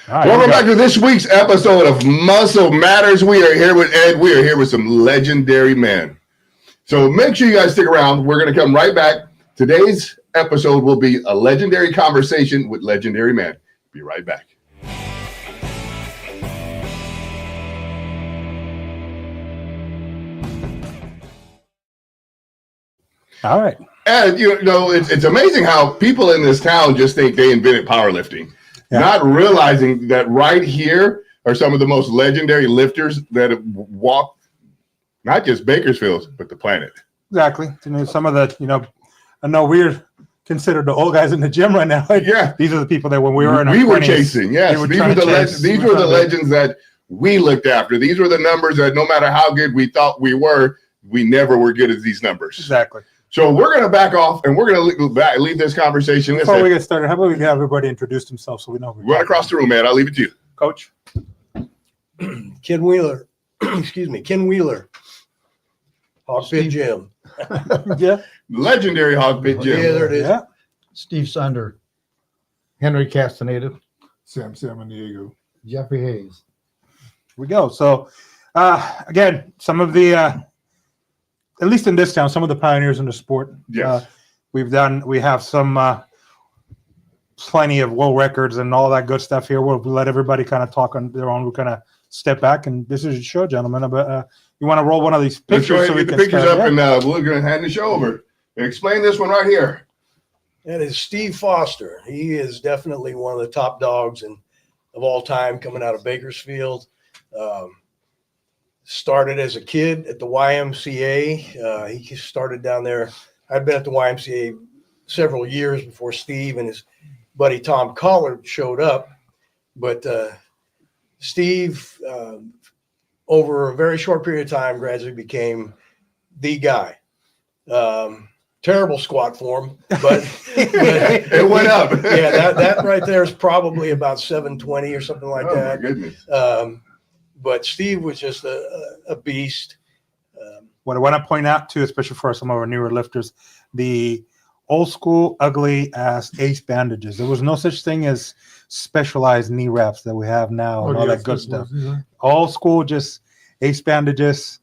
Right, welcome back to this week's episode of Muscle Matters. We are here with Ed. We are here with some legendary men. So make sure you guys stick around. We're going to come right back. Today's episode will be a legendary conversation with legendary men. Be right back. All right. And, you know, it's amazing how people in this town just think they invented powerlifting, not realizing that right here are some of the most legendary lifters that have walked not just Bakersfield, but the planet. Exactly. You know, some of the, I know we're considered the old guys in the gym right now. Yeah. These are the people that when we were in our we were 20s, chasing, yes. These were the legends that we looked after. These were the numbers that no matter how good we thought we were, we never were good at these numbers. Exactly. So we're going to back off and we're going to leave this conversation. Before we get started, how about we have everybody introduce themselves so we know. Run across the room, man. I'll leave it to you. Coach. Ken Wheeler. Excuse me. Ken Wheeler. Hog Pit Gym. Yeah. Legendary Hog Pit Gym. Yeah, there it is. Yeah. Steve Sunder, Henry Castaneda, Sam Samaniego, Jeffrey Hayes. We go. So, again, some of the, at least in this town, some of the pioneers in the sport. Yes. We have some plenty of world records and all that good stuff here. We'll let everybody kind of talk on their own. We'll kind of step back, and this is your show, gentlemen. But you want to roll one of these Let's pictures go ahead and get the pictures up, and we're going to hand the show over. Explain this one right here. That is Steve Foster. He is definitely one of the top dogs of all time coming out of Bakersfield. Started as a kid at the YMCA. He started down there. I'd been at the YMCA several years before Steve and his buddy Tom Collard showed up. But Steve, over a very short period of time, gradually became the guy. Terrible squat form, but it went up. Yeah, that right there is probably about 720 or something like that. My goodness. But Steve was just a beast. What I want to point out too, especially for some of our newer lifters, the old school ugly ass ace bandages. There was no such thing as specialized knee wraps that we have now and all that good stuff. Old school, just ace bandages,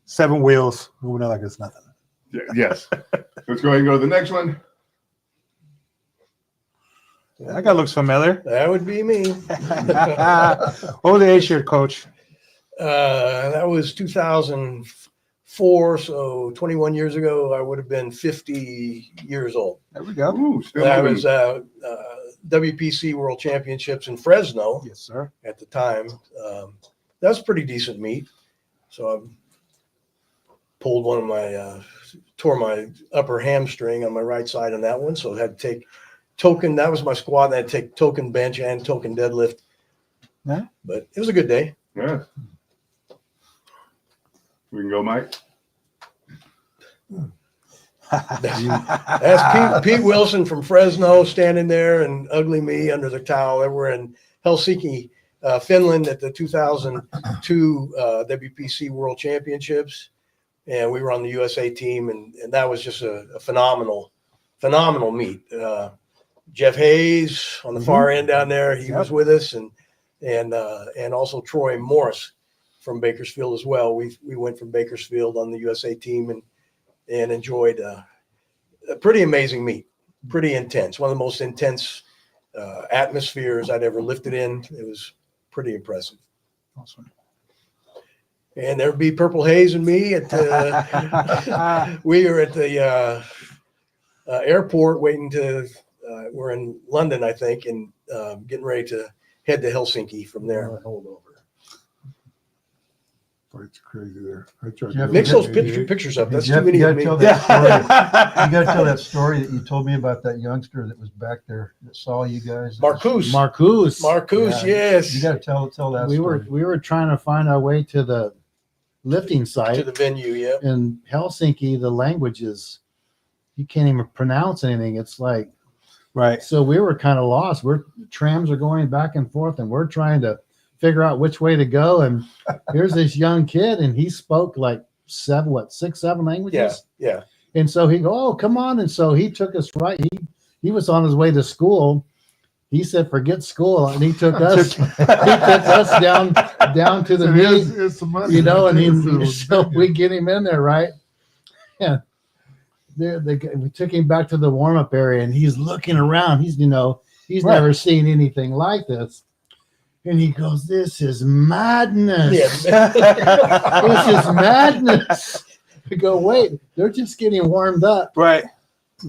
7 wheels, moving it like it's nothing. Yes. Let's go ahead and go to the next one. That guy looks familiar. That would be me. What was the age here, Coach? That was 2004, so 21 years ago, I would have been 50 years old. There we go. Ooh, That was WPC World Championships in Fresno Yes, sir. at the time. That was pretty decent meet. So I pulled one of my, tore my upper hamstring on my right side on that one. So I had to take token. That was my squat. And I had to take token bench and token deadlift. Yeah. But it was a good day. Yeah. We can go, Mike. That's Pete Wilson from Fresno standing there and ugly me under the towel. We're in Helsinki, Finland at the 2002 WPC World Championships. And we were on the USA team, and that was just a phenomenal meet. Jeff Hayes on the far end down there, he was with us, and also Troy Morris from Bakersfield as well. We went from Bakersfield on the USA team and enjoyed a pretty amazing meet, pretty intense. One of the most intense atmospheres I'd ever lifted in. It was pretty impressive. Awesome. And there'd be Purple Haze and me at we were at the airport waiting to we're in London, I think, and getting ready to head to Helsinki from there. Hold over. It's crazy there. I tried Jeff, to Mix those do pictures up. That's Jeff, too many you of gotta me. tell that story. You got to tell that story that you told me about that youngster that was back there that saw you guys. Marcus, Yeah. yes. You got to tell that We story. were trying to find our way to the lifting To site the venue, yeah. in Helsinki. The language is you can't even pronounce anything. It's like Right. so we were kind of lost. Trams are going back and forth, and we're trying to figure out which way to go. And here's this young kid, and he spoke like 6, 7 languages. Yeah. And so he go, oh, come on. And so he took us right. He was on his way to school, He said, "Forget school," and he took us. He took us down to the meet, It's the money. you know, and It's so the- we get him in there, right? Yeah. We took him back to the warm up area, and he's looking around. He's Right. never seen anything like this, and he goes, "This is madness. This is madness." We go, "Wait, they're just getting warmed up." Right.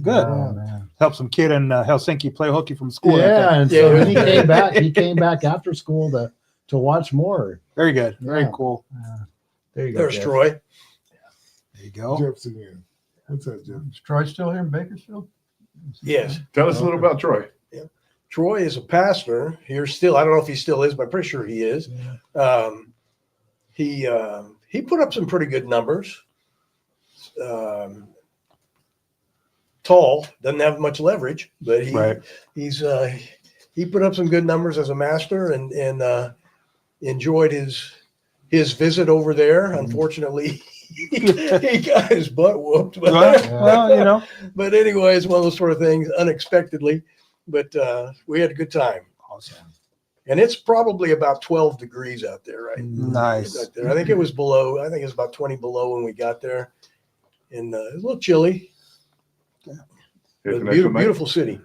Good. Oh, man. Help some kid in Helsinki play hooky from school. I Yeah, think. and Yeah, so it then was he good. came back. He came back after school to watch more. Very good. Very Yeah. cool. There you go. There's Troy. There you go. Jeff's again. What's that, Jeff? Is Troy still here in Bakersfield? Yes. Tell us a little about Troy. Troy is a pastor here still. I don't know if he still is, but I'm pretty sure he is. He put up some pretty good numbers. Tall, doesn't have much leverage, but he put up some good numbers as a master and enjoyed his visit over there. Unfortunately, he got his butt whooped. Well, But anyway, it's one of those sort of things unexpectedly. But we had a good time. Awesome. And it's probably about 12 degrees out there, right? Nice. Out there. I think it was below. I think it was about 20 below when we got there, and it was a little chilly. Here's But the next one, Mike. beautiful city.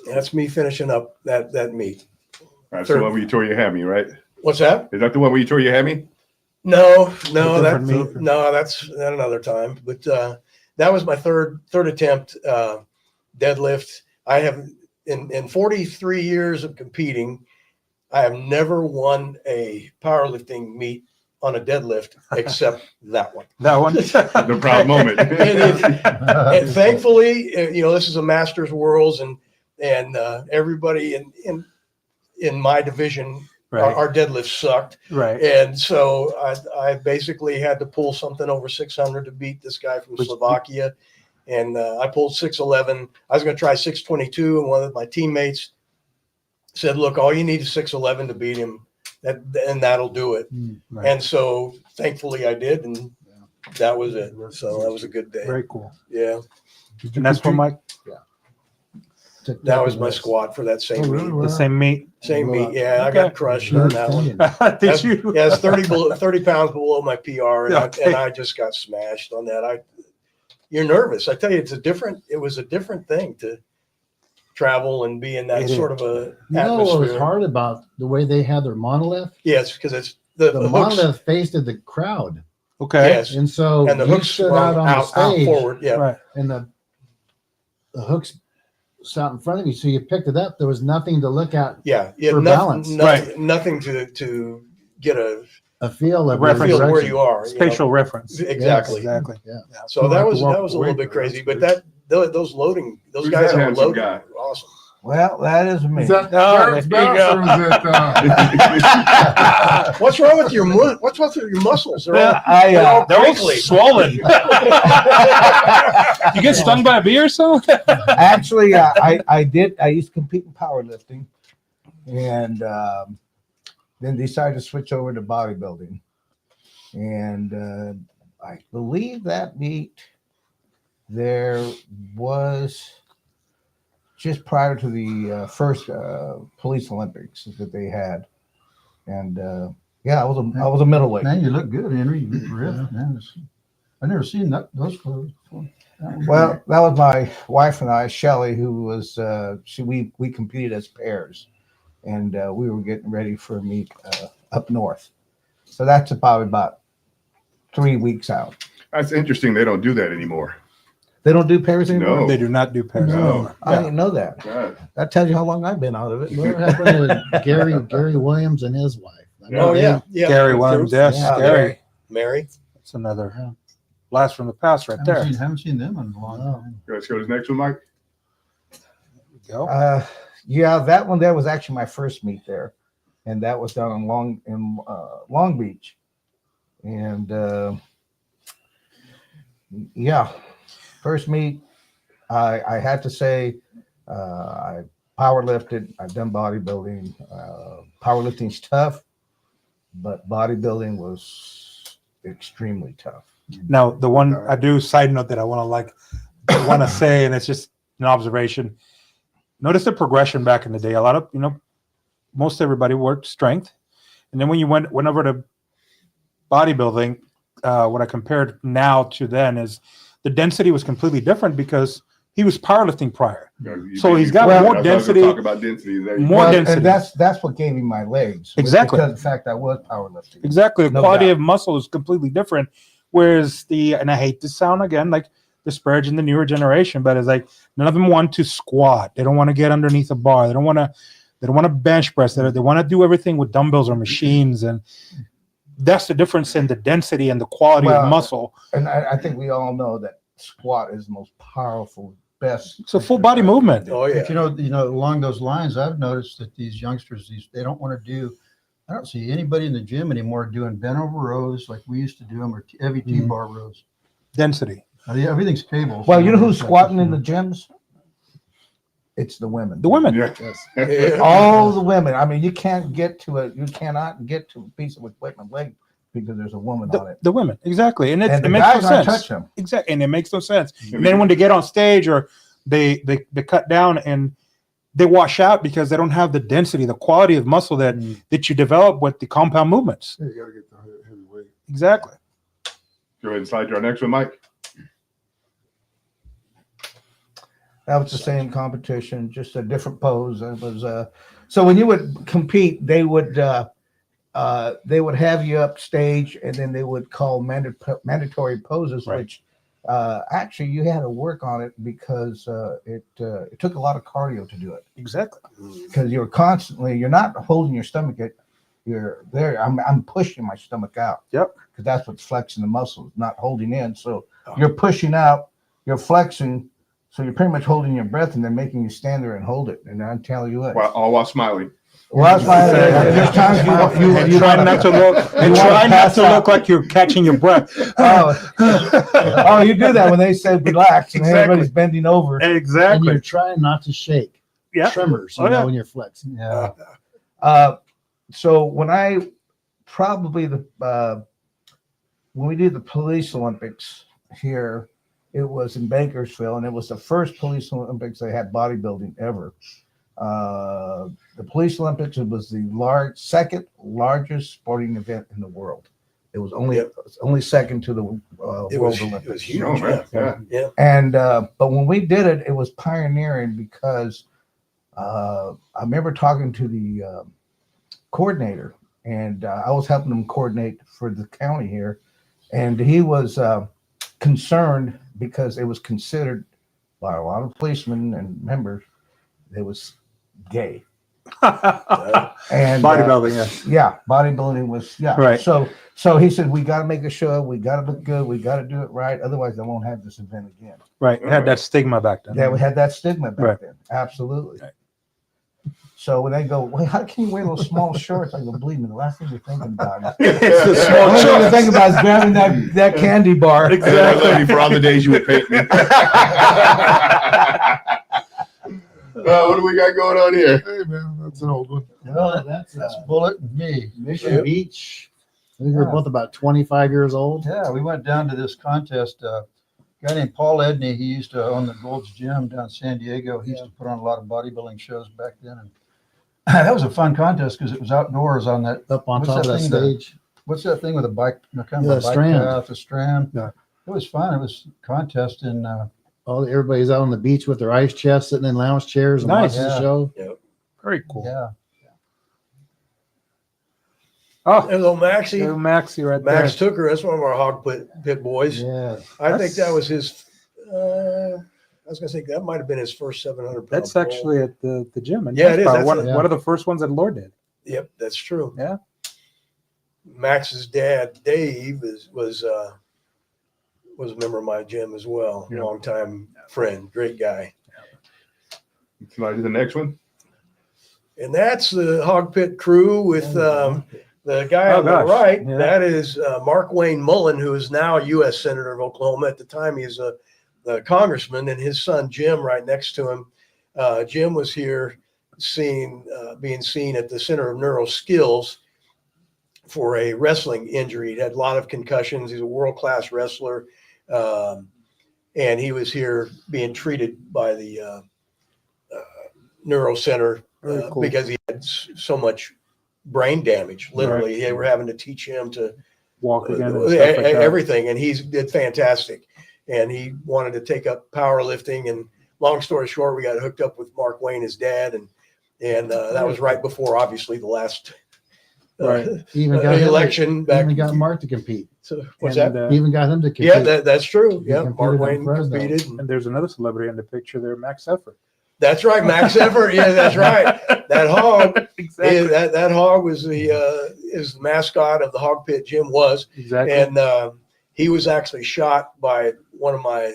That's me finishing up that meet. That's the one where you tore your hammy, right? What's that? Is that the one where you tore your hammy? No, different meet. that's another time. But that was my third attempt deadlift. I have in 43 years of competing, I have never won a powerlifting meet on a deadlift except that one. That one. The proud moment. And thankfully, this is a masters worlds, and everybody in my division, Right. our deadlift sucked. Right. And so I basically had to pull something over 600 to beat this guy from Slovakia. And I pulled 611. I was going to try 622. And one of my teammates said, look, all you need is 611 to beat him. And that'll do it. Right. And so thankfully I did. And that was it. So that was a good day. Very cool. Yeah. And that's for Mike. That was my squat for that same Oh, really? meet. The same meat. Same meet. Yeah. I Okay. got crushed on that one. Did you? Yeah, it's 30 pounds below my PR, and, Okay. and I just got smashed on that. You're nervous. I tell you, it was a different thing to travel and be in that It sort is. of a You know what was atmosphere. hard about the way they had their monolith? Yes, because it's the The hooks. monolith faced the crowd, Okay. Yes, and so and the you hooks stood sprung out on the out stage, forward. Yeah, Right. and the hooks out in front of you. So you picked it up. There was nothing to look at, yeah. You For had balance. nothing to get a a feel of Reference. feel where direction. you are. Spatial reference. Exactly. Exactly. So You that have to was walk a little away bit from it. crazy, but those Who's guys that that were handsome loading guy? were awesome. Well, that is me. Is that Oh, Barrett's there you bounce or is it, What's wrong with your what's wrong with your muscles? They're all, I, they're all They're all crinkly. swollen. You get stung by a bee or so? actually, I used to compete in powerlifting and then decided to switch over to bodybuilding. And I believe that meet there was just prior to the first police Olympics that they had. And yeah, I was a middleweight. Man, you look good, Henry. You look ripped, man. I've never seen those clothes before. Well, that was my wife and I, Shelly, who was we competed as pairs, and we were getting ready for a meet up north. So that's about 3 weeks out. That's interesting. They don't do that anymore. They don't do pairs anymore. No. They do not do pairs. No. I didn't know that. God. That tells you how long I've been out of it. What happened with Gary Williams and his wife? I know Oh they- yeah. Gary Williams, yes, Yeah. Gary. Mary. That's another blast from the past right there. Haven't seen them in a long Oh. time. Let's go to the next one, Mike. Go. Yeah, that one there was actually my first meet there, and that was down in Long Beach, and yeah, first meet. I had to say, I powerlifted. I've done bodybuilding. Powerlifting's tough, but bodybuilding was extremely tough. Now, the one I do side note that I want to say, and it's just an observation. notice the progression back in the day. A lot of, most everybody worked strength. And then when you went over to bodybuilding, what I compared now to then is the density was completely different because he was powerlifting prior. So he's got more density. Talk about density. There you More go. density. And that's what gave me my legs. was Exactly. Because of the fact I was powerlifting. Exactly. The No quality doubt. of muscle is completely different. Whereas and I hate to sound again like disparaging the newer generation, but it's like none of them want to squat. They don't want to get underneath a bar. They don't want to bench press. They want to do everything with dumbbells or machines. And that's the difference in the density and the quality Well, of muscle. And I think we all know that squat is the most powerful, best. It's a full body movement. Oh yeah. But along those lines, I've noticed that these youngsters, they don't want to do. I don't see anybody in the gym anymore doing bent over rows like we used to do them, or heavy T-bar rows. Density. Everything's cables. Well, you know who's squatting in the gyms? It's the women. The women. Yeah. Yeah. All the women. I mean, you cannot get to a piece of equipment leg because there's a woman on it. The women. Exactly. And And it the makes guys no aren't sense. touching them. Exactly. And it makes no sense. And then when they get on stage or they cut down and they wash out because they don't have the density, the quality of muscle that you develop with the compound movements. Yeah, you gotta get the heavy weight. Exactly. Go ahead and slide to our next one, Mike. That was the same competition, just a different pose. It was so when you would compete, they would have you up stage, and then they would call mandatory poses, Right. which actually you had to work on it because it took a lot of cardio to do it. Exactly. Because you're not holding your stomach. You're there. I'm pushing my stomach out. Yep. Because that's what's flexing the muscles, not holding in. So you're pushing out, you're flexing. So you're pretty much holding your breath, and they're making you stand there and hold it. And I'm telling you what. All while smiling. Well, that's why there's times you try wanna- not to look you and wanna try not pass to out. look like you're catching your breath. Oh, you do that when they say relax and Exactly. everybody's bending over. And Exactly. you're trying not to shake. Yeah. Tremors, Oh, yeah. when you're flexing. Yeah. So when we did the police Olympics here, it was in Bakersfield, and it was the first police Olympics they had bodybuilding ever. The police Olympics, it was the second largest sporting event in the world. It was only second to the It World was Olympics. huge. Oh, man. Yeah. Yeah. And but when we did it, it was pioneering because I remember talking to the coordinator, and I was helping him coordinate for the county here, and he was concerned because it was considered by a lot of policemen and members it was gay. And Bodybuilding, yeah, bodybuilding was Right. So he said we got to make a show, we got to look good, we got to do it right, otherwise I won't have this event again. Right. It had that stigma back then. Yeah, we had that stigma back Right. then. Absolutely. Right. So when they go, well, how can you wear those small shorts? I go, believe me, the last thing you're thinking about is It's the the small only thing you're shorts. thinking about is grabbing that candy bar. I love you for all the days you would paint me. What do we got going on here? Hey man, that's an old one. Well, that's Bullet and me. Mission Beach. I think we're both about 25 years old. Yeah, we went down to this contest. A guy named Paul Edney, he used to own the Gold's Gym down in San Diego. He used to put on a lot of bodybuilding shows back then. And that was a fun contest because it was outdoors on that. Up on What's top of that that thing that- stage. What's that thing with a bike? Kind Yeah, of a bike Strand. path, a strand. Yeah. It was fun. It was a contest in Everybody's out on the beach with their ice chests, sitting in lounge chairs and Nice. watching the Yeah. show. Very cool. yeah. Oh, And little Maxie, little Maxie right there. Max Tooker, that's one of our hog pit boys. Yeah. I think That's- that was his. I was gonna say that might have been his first 700 pound. That's pull. actually at the gym. And Yeah, it is. That's one, it. one of the first ones that Lord did. Yep, that's true. Yeah. Max's dad, Dave, was a member of my gym as well. Yeah. Longtime friend, great guy. Slide to the next one. And that's the hog pit crew with the guy Oh, on the gosh. right. Yeah. That is Mark Wayne Mullen, who is now a U.S. Senator of Oklahoma. At the time, he's a congressman, and his son Jim right next to him. Jim was here being seen at the Center of Neural Skills for a wrestling injury. He had a lot of concussions. He's a world-class wrestler. And he was here being treated by the neuro center Very cool. because he had so much brain damage. Literally, they were having to teach him to Walk again. And stuff like that. everything, and he did fantastic. And he wanted to take up powerlifting. And long story short, we got hooked up with Mark Wayne, his dad, and that was right before, obviously, the last Right. Even got him, election back. even got Mark to compete. So, what's And, that? Even got him to compete. Yeah, that's true. He Yeah, competed Mark in Wayne Fresno. competed. and- And there's another celebrity in the picture there, Max Effer. That's right, Max Effort. Yeah, that's right. That hog, Exactly. that hog was is the mascot of the Hog Pit. Jim was, Exactly. and he was actually shot by one of my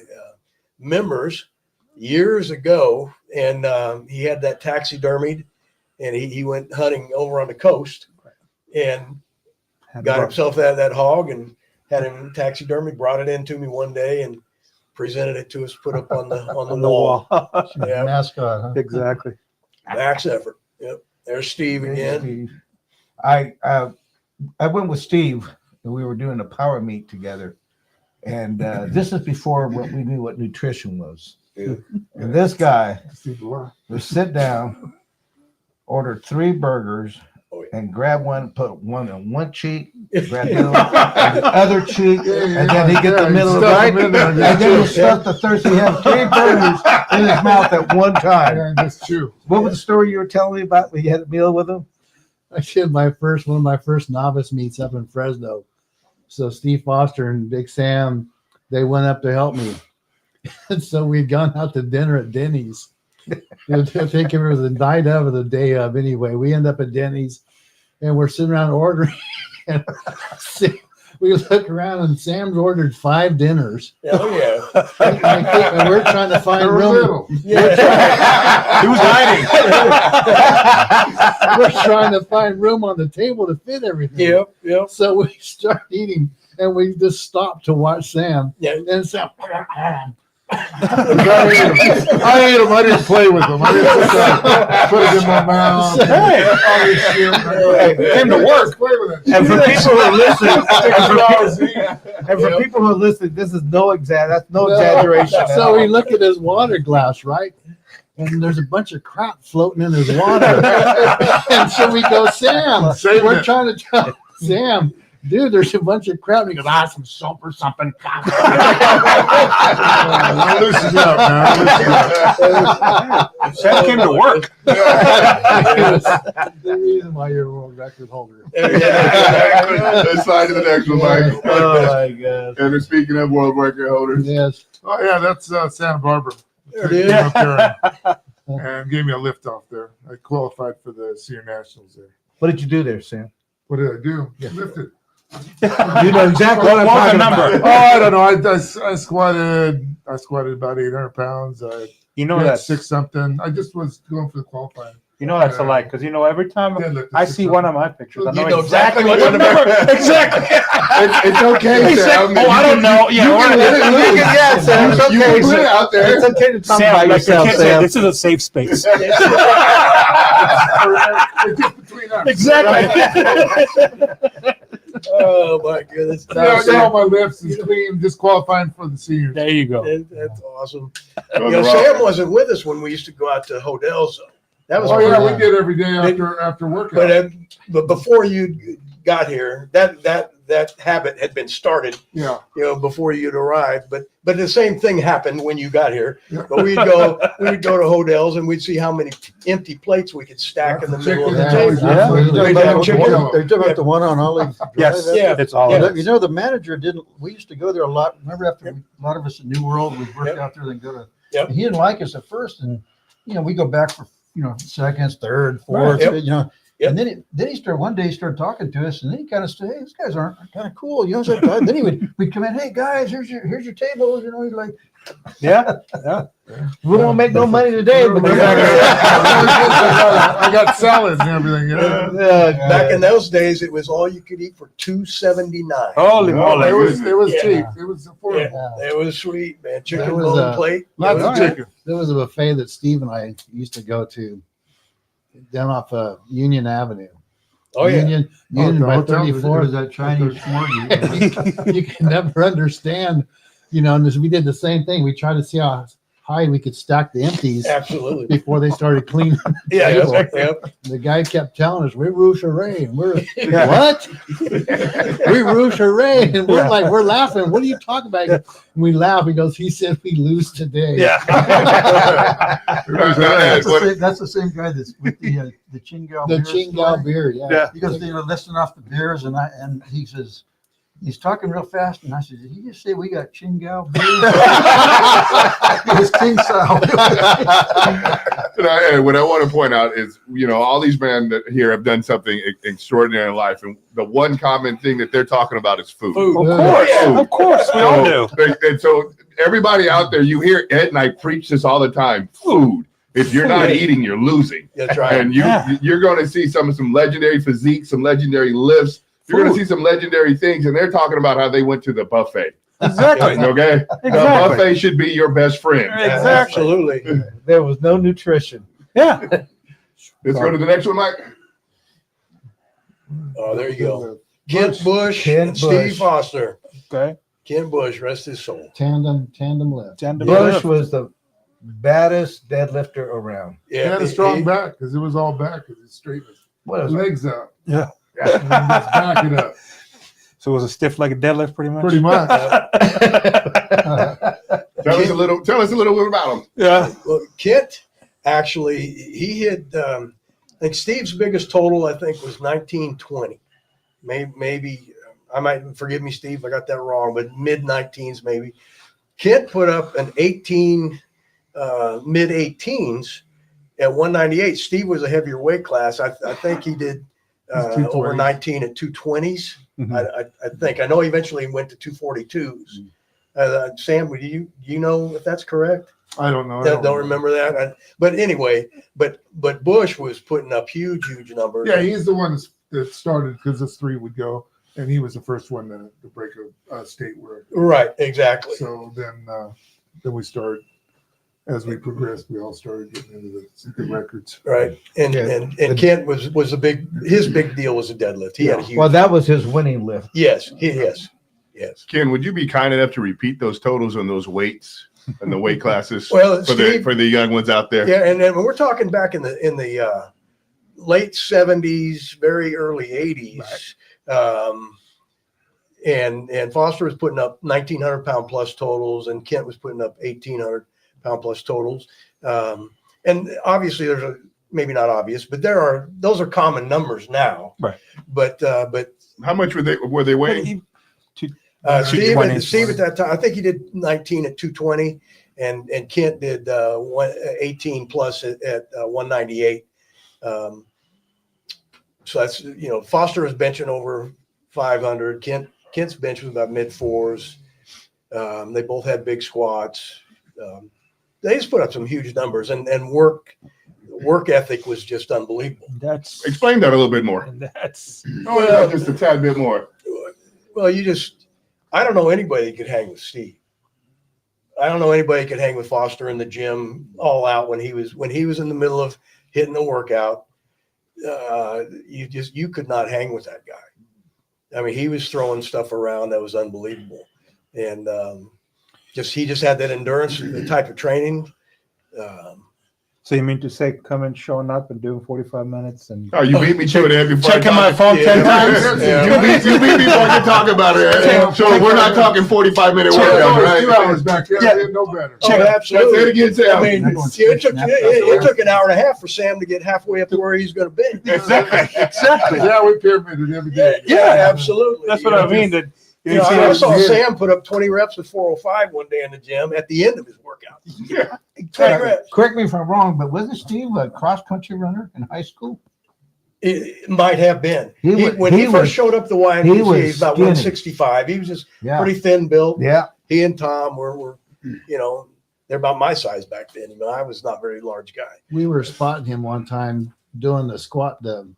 members years ago, and he had that taxidermied, and he went hunting over on the coast, and Had got the- himself that hog and had him taxidermied. Brought it in to me one day and presented it to us, put up on the on the wall. wall. Yeah, Mascot, huh? Exactly. Max Effort. Yep, there's Steve again. Steve. I went with Steve and we were doing a power meet together. And this is before what we knew what nutrition was. Yeah. And this guy Steve Laura. would sit down, order 3 burgers, Oh, yeah. and grab one, put one on one cheek, grab the other on the other cheek, and then he get the middle of right, and then he stuff the thirst. He had 3 burgers in his mouth at one time. Yeah, that's true. What was the story you were telling me about when you had a meal with him? I did one of my first novice meets up in Fresno. So Steve Foster and Big Sam, they went up to help me. And so we'd gone out to dinner at Denny's. I think it was the night of or the day of. Anyway, we end up at Denny's and we're sitting around ordering. And we look around and Sam's ordered 5 dinners. Oh yeah. And we're trying to find They're room. little. Yeah. He was hiding. We're trying to find room on the table to fit everything. Yep. So we start eating and we just stopped to watch Sam. Yeah. And Sam, I ate him. I didn't play with him. I didn't put it in my mouth. Hey. All this shit. Came to work. Play with it. And for people who listen, That's and for people who listen, this is that's no exaggeration. at So all. we look at his water glass, right? And there's a bunch of crap floating in his water. And so we go, Sam, Saving we're it. trying to tell Sam, dude, there's a bunch of crap. And he goes, some soap or something. Now listen up, man. Listen up. Sam came to work. The reason why you're a world record holder. Let's slide to the next one, Mike. Oh my God. And speaking of world record holders, Yes. Oh yeah, that's Santa Barbara. There it Came is. up there and gave me a lift off there. I qualified for the senior nationals there. What did you do there, Sam? What did I do? Lifted. You know exactly what I'm What was talking the number? about. Oh, I don't know. I squatted about 800 pounds. I You know did that's 6 something. I just was going for the qualifying. that's a lie because every time Deadlifted I 6 see something. one of my pictures, I You know know exactly exactly what what number. number. Exactly. it's okay, He said, Sam. "Oh, I don't know. Yeah, You can we're- let it loose. Yeah, Sam, it's You okay, can put Sam. it out there. It's okay to talk Sam, about like the yourself, kid said, Sam. this is a safe space. It's just between us. Exactly. Oh my goodness. Yeah, I got all my lifts is clean, just qualifying for the seniors. There you go. That's awesome. On You the know, rock. Sam wasn't with us when we used to go out to Hodels. Though. That was Oh yeah, pretty- we did every day after workout. but before you got here, that habit had been started, Yeah. before you'd arrived. But the same thing happened when you got here. Yeah. But we'd go to Hodels and we'd see how many empty plates we could stack in the middle of the Yeah, table. yeah. We'd have chicken. They're talking about the one on Olive Drive. Yes, Yeah. it's all. Yeah. You know, the manager didn't. We used to go there a lot. Remember, after a lot of us in New World, we'd work Yep. out there and go to. Yep. He didn't like us at first, and we go back for seconds, third, fourth, Right. Yep. Yep. And then he started one day. He started talking to us, and then he kind of said, "Hey, these guys aren't kind of cool." So then we'd come in. Hey guys, here's your table. He's like, Yeah. We won't make no money today, but I got salads and everything. Back in those days, it was all you could eat for $2.79. Holy It moly. was Yeah. cheap. It was affordable. It was sweet, man. Chicken That was, golden plate. Lots of Alright. chicken. There was a buffet that Steve and I used to go to down off Union Avenue. Oh yeah. Union the by hotel? 34. that Chinese smorgasbord. You can never understand, and we did the same thing. We tried to see how high we could stack the empties Absolutely. before they started cleaning. Yeah. Table. Yep. The guy kept telling us, "We rouge hooray," and we're Yeah. what? We rouge hooray, and we're like, we're laughing. What are you talking about? And we laugh. He goes, "He said we lose today." Yeah. That's the same guy that's with the Chingal The beer Chingal store. beer. Yeah. Yeah. Because they were listing off the beers, and he says, he's talking real fast, and I said, "Did he just say we got Chingal beers?" It was King style. And what I want to point out is, all these men that here have done something extraordinary in life, and the one common thing that they're talking about is food. Food. Of course. Yeah. Of course. We all do. And so everybody out there, you hear Ed and I preach this all the time. Food. If you're not eating, you're losing. That's right. And you're going to see some legendary physique, some legendary lifts. You're going to see some legendary things, and they're talking about how they went to the buffet. Exactly. Okay, the Exactly. buffet should be your best friend. Exactly. Absolutely. There was no nutrition. Yeah. Let's go to the next one, Mike. Oh, there you go. Kent Bush Kent and Steve Bush. Foster. Okay. Kent Bush, rest his soul. Tandem lift. Bush was the baddest deadlifter around. He had a strong back because it was all back because his straight What else? legs out. Yeah. And then just back it up. So it was a stiff like a deadlift, pretty much. Pretty much. Tell us a little bit about him. Yeah. Well, Kent actually, he had, I think Steve's biggest total, I think, was 1920. Maybe I might, forgive me, Steve, if I got that wrong, but mid 19s maybe. Kent put up an 18, mid 18s at 198. Steve was a heavier weight class. I think he did over 19 at 220s. Mhm. I think. I know eventually he went to 242s. Sam, do you know if that's correct? I don't know. Don't remember that. But anyway, but Bush was putting up huge numbers. Yeah, he's the one that started because this 3 would go, and he was the first one to break a state record. Right, exactly. So then we started. As we progressed, we all started getting into the records. Right, and Kent was his big deal was a deadlift. He had a huge. Well, that was his winning lift. Yes. Ken, would you be kind enough to repeat those totals on those weights and the weight classes Well, for Steve, the young ones out there? yeah, and then when we're talking back in the late 70s, very early 80s, and Foster was putting up 1,900 pound plus totals, and Kent was putting up 1,800 pound plus totals. And obviously, maybe not obvious, but those are common numbers now. Right. But How much were they weighing? Steve 220. at that time, I think he did 19 at 220, and Kent did 18 plus at 198. So that's Foster was benching over 500. Kent's bench was about mid 4s. They both had big squats. They just put up some huge numbers, and work ethic was just unbelievable. Explain that a little bit more. That's Just a tad bit more. Well, I don't know anybody that could hang with Steve. I don't know anybody that could hang with Foster in the gym all out when he was in the middle of hitting the workout. You could not hang with that guy. I mean, he was throwing stuff around that was unbelievable, and he just had that endurance, the type of training. so you mean to say showing up and doing 45 minutes and Oh, you beat me to it, Ed, before checking my phone 10 times? Yeah. You beat me before I can talk about it, Ed. So we're not talking 45-minute workout, right? 2 hours back there. Yeah. I didn't know better. Oh, Say it absolutely. again, Sam. I mean, it took an hour and a half for Sam to get halfway up to where he's going to be. Exactly. Yeah, we pyramided every day. Yeah, absolutely. That's what I mean. That I saw Sam put up 20 reps with 405 one day in the gym at the end of his workout. Yeah. 20 reps. Correct me if I'm wrong, but wasn't Steve a cross-country runner in high school? It might have been. When he he was- first showed up the he YMCA, he was was about skinny. 165. He was just Yeah. pretty thin built. Yeah. He and Tom were they're about my size back then. I was not a very large guy. We were spotting him one time doing the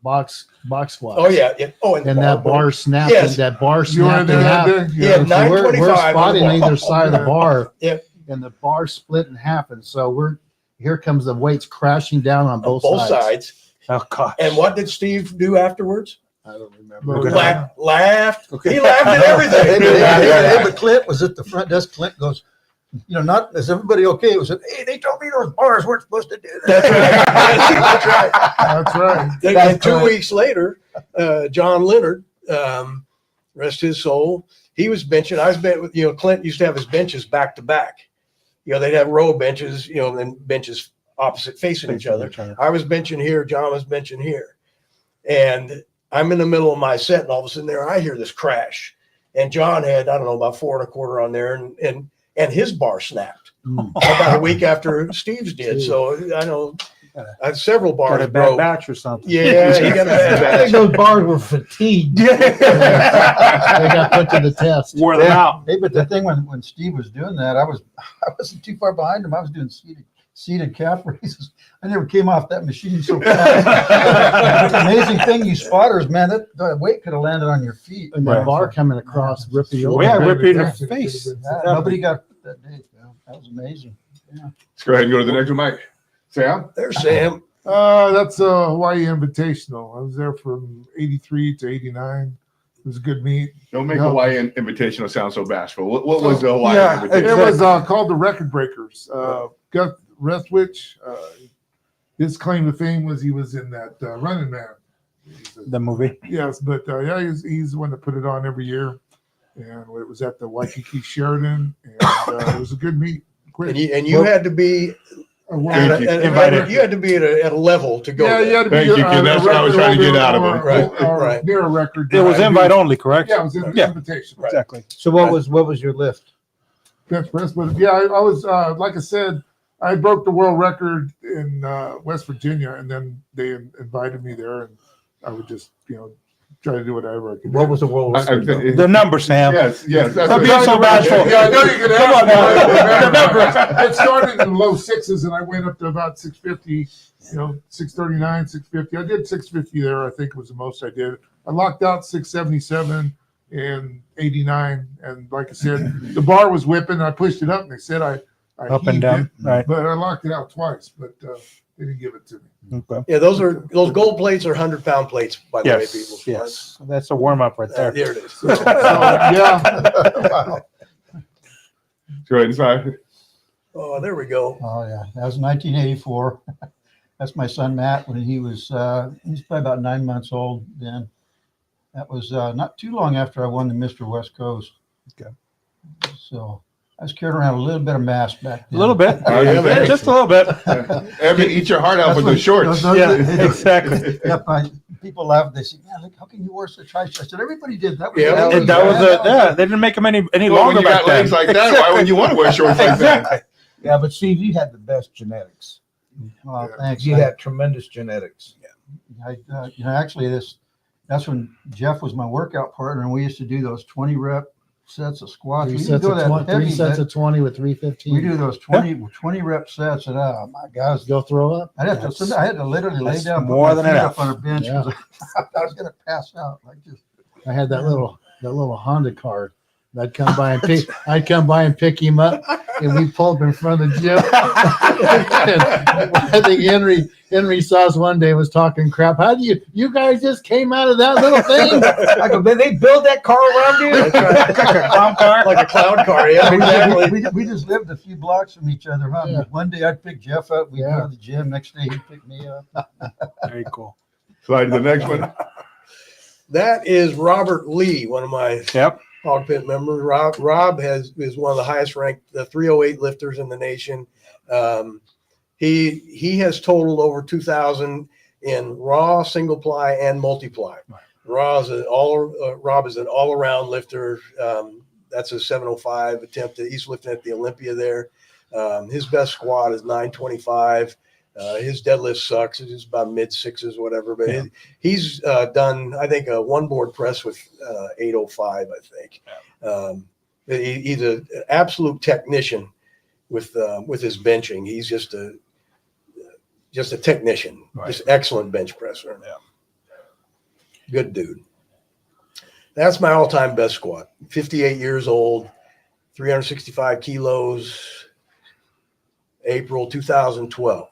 box squat. Oh yeah. And And that bar snapped. Yes. That bar You were snapped there in that half. day? Yeah, And so we're 925 spotting on the either ball. side of the bar. Yep. And the bar split in half. And so here comes the weights crashing down on both sides. oh god. And what did Steve do afterwards? I don't remember. Okay. Laughed. Okay. He laughed at Hey, everything. but Clint was at the front desk. Clint goes, You know, not is everybody okay? It was, hey, they told me those bars weren't supposed to do that. That's right. That's right. Then, That's and 2 correct. weeks later, John Leonard, rest his soul, he was benching. I was with, Clint used to have his benches back to back. They'd have row benches, and benches opposite facing each other. I was benching here, John was benching here. And I'm in the middle of my set, and all of a sudden there I hear this crash. And John had, I don't know, about 4 1/4 on there, and his bar snapped about a week after Steve's did. So I know I had several Got bars a bad broke. batch or something. Yeah, he got a bad I batch. think those bars were fatigued. They got put to the test. Wore them out. Hey, but the thing when Steve was doing that, I wasn't too far behind him. I was doing seated calf raises. I never came off that machine so fast. The amazing thing, you spotters, man, that weight could have landed on your feet. And that bar coming across, ripping you Oh, yeah, over. rip you in the face. Nobody got that day. That was amazing. Let's go ahead and go to the next one, Mike. Sam? There's Sam. That's a Hawaii Invitational. I was there from 83 to 89. It was a good meet. Don't make Yeah. Hawaiian Invitational sound so bashful. What was the Hawaiian Yeah, it Invitational? was called the Record Breakers. Gus Rethwich, his claim to fame was he was in that Running Man. The movie. Yes, but yeah, he's the one that put it on every year, and it was at the Waikiki Sheridan, and it was a good meet. Quick. And you had to be Thank you. Invited. You had to be at a level to go. Yeah, there. you had to Thank be you, Ken. That's what I was trying to get out of him. Right. Near a record. It was invite only, correct? Yeah, it was an Yeah. invitation. Right. Exactly. So what was your lift? Bench press, but yeah, I was like I said, I broke the world record in West Virginia, and then they invited me there, and I would just try to do whatever I could. What was the world record? The number, Sam. Yes. That's Stop what- being so bashful. Yeah, I know you can Come on now. It started in low sixes, and I went up to about 650. 639, 650. I did 650 there. I think was the most I did. I locked out 677 and 89, and like I said, the bar was whipping. I pushed it up, and they said I Up and heaved down. it, Right. but I locked it out twice, but they didn't give it to me. Okay. Yeah, those gold plates are 100-pound plates, by the way, Yes. people. Yes. That's a warm up right there. There it is. So, yeah, Go ahead and sign. Oh, there we go. Oh yeah, that was 1984. That's my son Matt when he was probably about 9 months old then. That was not too long after I won the Mr. West Coast. Okay. So I was carrying around a little bit of mass back A then. little bit. Oh, yeah, man. Just a little bit. Evan, eat your heart out with those shorts. Yeah, exactly. Yep, people laugh. They say, "Yeah, look, how can you wear such high?" I said, "Everybody did that." Yeah, And that was they didn't make them any Well, when longer you back got then. legs like that, why would you want to wear shorts like that? Yeah, but Steve, you had the best genetics. Well, thanks. You had tremendous genetics. Actually, that's when Jeff was my workout partner, and we used to do those 20 rep sets of squats. Three We sets, didn't go of that 20, heavy, three sets but of 20 with 315. we do those 20 rep sets, and oh my gosh, Go throw up. I had to literally lay That's down, put more my than feet enough. up on a bench Yeah. because I was gonna pass out. Like just I had that little Honda car. I'd come by and pick him up, and we pulled him in front of the gym. And I think Henry saw us one day and was talking crap. How do you guys just came out of that little thing? I go, did they build that car around you? That's right. Clown car. Like a clown car. Yeah, exactly. we just lived a few blocks from each other. Huh? Yeah. One day I'd pick Jeff up, we'd Yeah. go to the gym. Next day he'd pick me up. Very cool. Slide to the next one. That is Robert Lee, one of my Yep. hog pit members. Rob is one of the highest ranked 308 lifters in the nation. He has totaled over 2,000 in raw, single ply, and multiply. Rob is an all around lifter. That's a 705 attempt. He's lifting at the Olympia there. His best squat is 925. His deadlift sucks. It's about mid sixes, whatever. But Yeah. he's done, I think, a one board press with 805. I think he's an absolute technician with his benching. He's just a technician, Right. just excellent bench presser. Yeah. Good dude. That's my all-time best squat. 58 years old, 365 kilos. April 2012.